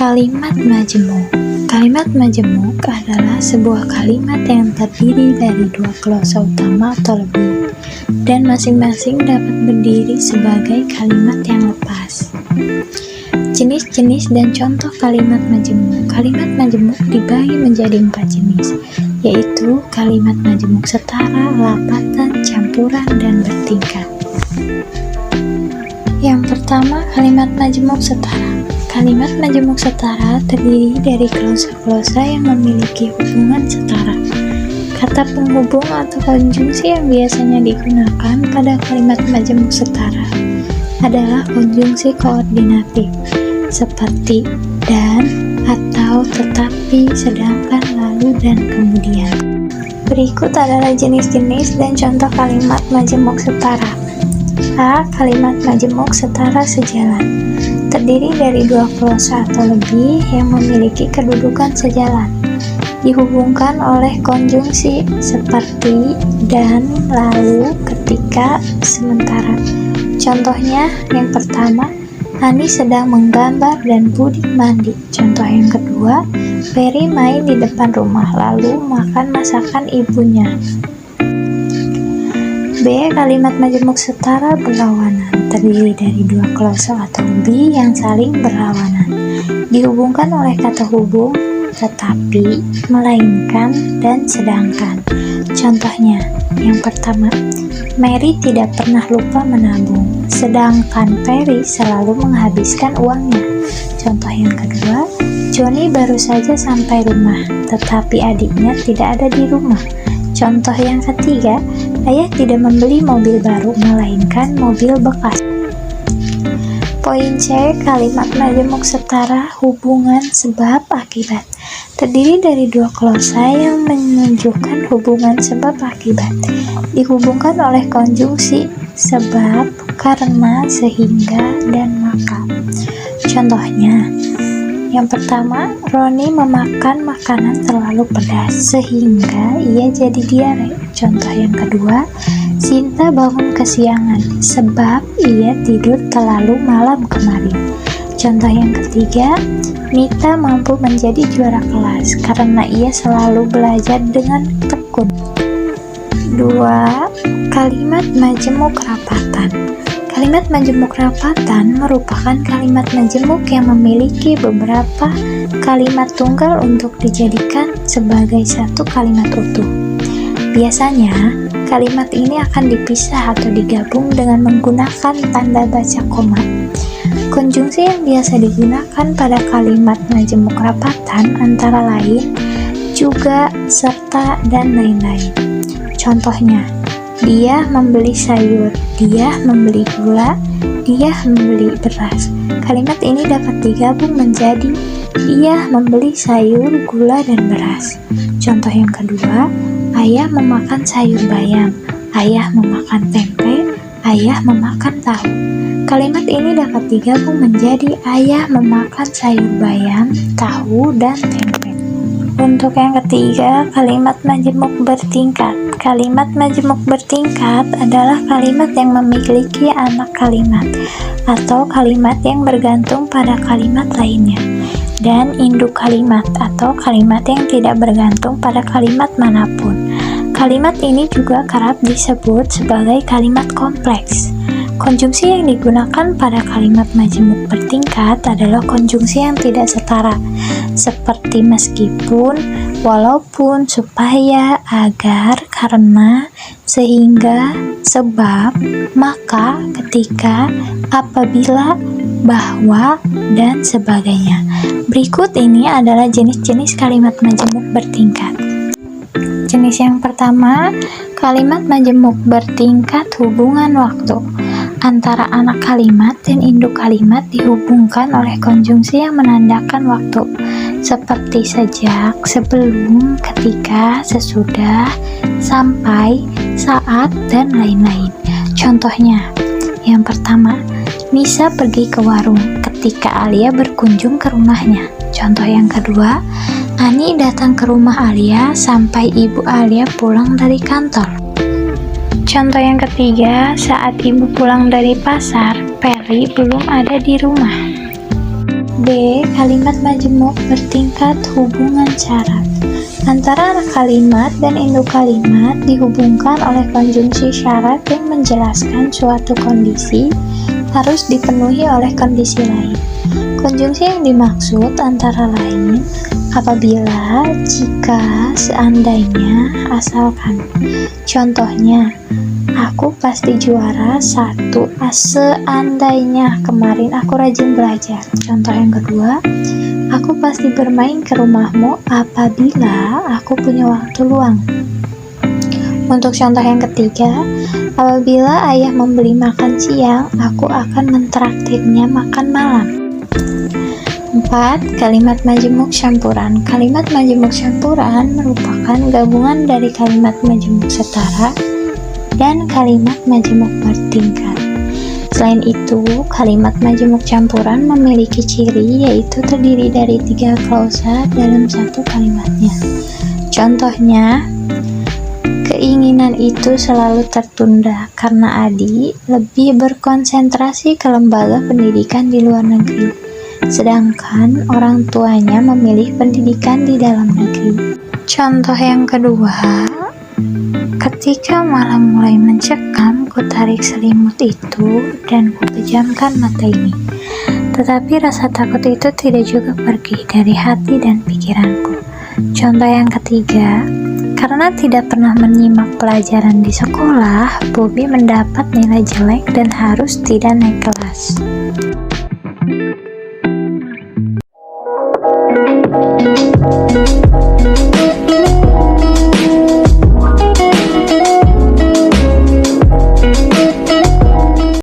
Kalimat majemuk. Kalimat majemuk adalah sebuah kalimat yang terdiri dari dua klausa utama atau lebih, dan masing-masing dapat berdiri sebagai kalimat yang lepas. Jenis-jenis dan contoh kalimat majemuk. Kalimat majemuk dibagi menjadi 4 jenis, yaitu kalimat majemuk setara, lapatan, campuran, dan bertingkat. Yang pertama, kalimat majemuk setara. Kalimat majemuk setara terdiri dari klausa-klausa yang memiliki hubungan setara. Kata penghubung atau konjungsi yang biasanya digunakan pada kalimat majemuk setara adalah konjungsi koordinatif, seperti dan, atau, tetapi, sedangkan, lalu, dan kemudian. Berikut adalah jenis-jenis dan contoh kalimat majemuk setara. A. Kalimat majemuk setara sejalan. Terdiri dari dua klausa atau lebih yang memiliki kedudukan sejalan, dihubungkan oleh konjungsi seperti dan, lalu, ketika, sementara. Contohnya, yang pertama, Ani sedang menggambar dan Budi mandi. Contoh yang kedua, Ferry main di depan rumah lalu makan masakan ibunya. B. Kalimat majemuk setara berlawanan. Terdiri dari dua klausa atau lebih yang saling berlawanan, dihubungkan oleh kata hubung, tetapi, melainkan, dan sedangkan. Contohnya, yang pertama, Mary tidak pernah lupa menabung, sedangkan Perry selalu menghabiskan uangnya. Contoh yang kedua, Johnny baru saja sampai rumah, tetapi adiknya tidak ada di rumah. Contoh yang ketiga, ayah tidak membeli mobil baru, melainkan mobil bekas. Poin C. Kalimat majemuk setara hubungan sebab akibat. Terdiri dari dua klausa yang menunjukkan hubungan sebab akibat, dihubungkan oleh konjungsi sebab, karena, sehingga, dan maka. Contohnya, yang pertama, Roni memakan makanan terlalu pedas sehingga ia jadi diare. Contoh yang kedua, Sinta bangun kesiangan sebab ia tidur terlalu malam kemarin. Contoh yang ketiga, Mita mampu menjadi juara kelas karena ia selalu belajar dengan tekun. 2. Kalimat majemuk rapatan. Kalimat majemuk rapatan merupakan kalimat majemuk yang memiliki beberapa kalimat tunggal untuk dijadikan sebagai satu kalimat utuh. Biasanya, kalimat ini akan dipisah atau digabung dengan menggunakan tanda baca koma. Konjungsi yang biasa digunakan pada kalimat majemuk rapatan antara lain, juga, serta, dan lain-lain. Contohnya, dia membeli sayur, dia membeli gula, dia membeli beras. Kalimat ini dapat digabung menjadi ia membeli sayur, gula, dan beras. Contoh yang kedua, ayah memakan sayur bayam, ayah memakan tempe, ayah memakan tahu. Kalimat ini dapat digabung menjadi ayah memakan sayur bayam, tahu, dan tempe. Untuk yang ketiga, kalimat majemuk bertingkat. Kalimat majemuk bertingkat adalah kalimat yang memiliki anak kalimat atau kalimat yang bergantung pada kalimat lainnya, dan induk kalimat atau kalimat yang tidak bergantung pada kalimat manapun. Kalimat ini juga kerap disebut sebagai kalimat kompleks. Konjungsi yang digunakan pada kalimat majemuk bertingkat adalah konjungsi yang tidak setara, seperti meskipun, walaupun, supaya, agar, karena, sehingga, sebab, maka, ketika, apabila, bahwa, dan sebagainya. Berikut ini adalah jenis-jenis kalimat majemuk bertingkat. Jenis yang pertama, kalimat majemuk bertingkat hubungan waktu. Antara anak kalimat dan induk kalimat dihubungkan oleh konjungsi yang menandakan waktu, seperti sejak, sebelum, ketika, sesudah, sampai, saat, dan lain-lain. Contohnya, yang pertama, Nisa pergi ke warung ketika Alia berkunjung ke rumahnya. Contoh yang kedua, Ani datang ke rumah Alia sampai ibu Alia pulang dari kantor. Contoh yang ketiga, saat ibu pulang dari pasar, Perry belum ada di rumah. B. Kalimat majemuk bertingkat hubungan syarat. Antara kalimat dan induk kalimat dihubungkan oleh konjungsi syarat yang menjelaskan suatu kondisi harus dipenuhi oleh kondisi lain. Konjungsi yang dimaksud antara lain apabila, jika, seandainya, asalkan. Contohnya, aku pasti juara 1 seandainya kemarin aku rajin belajar. Contoh yang kedua, aku pasti bermain ke rumahmu apabila aku punya waktu luang. Untuk contoh yang ketiga, apabila ayah membeli makan siang, aku akan mentraktirnya makan malam. 4. Kalimat majemuk campuran. Kalimat majemuk campuran merupakan gabungan dari kalimat majemuk setara dan kalimat majemuk bertingkat. Selain itu, kalimat majemuk campuran memiliki ciri yaitu terdiri dari 3 klausa dalam satu kalimatnya. Contohnya, keinginan itu selalu tertunda karena Adi lebih berkonsentrasi ke lembaga pendidikan di luar negeri, sedangkan orang tuanya memilih pendidikan di dalam negeri. Contoh yang kedua, ketika malam mulai mencekam, ku tarik selimut itu dan ku pejamkan mata ini. Tetapi rasa takut itu tidak juga pergi dari hati dan pikiranku. Contoh yang ketiga, karena tidak pernah menyimak pelajaran di sekolah, Bobi mendapat nilai jelek dan harus tidak naik kelas.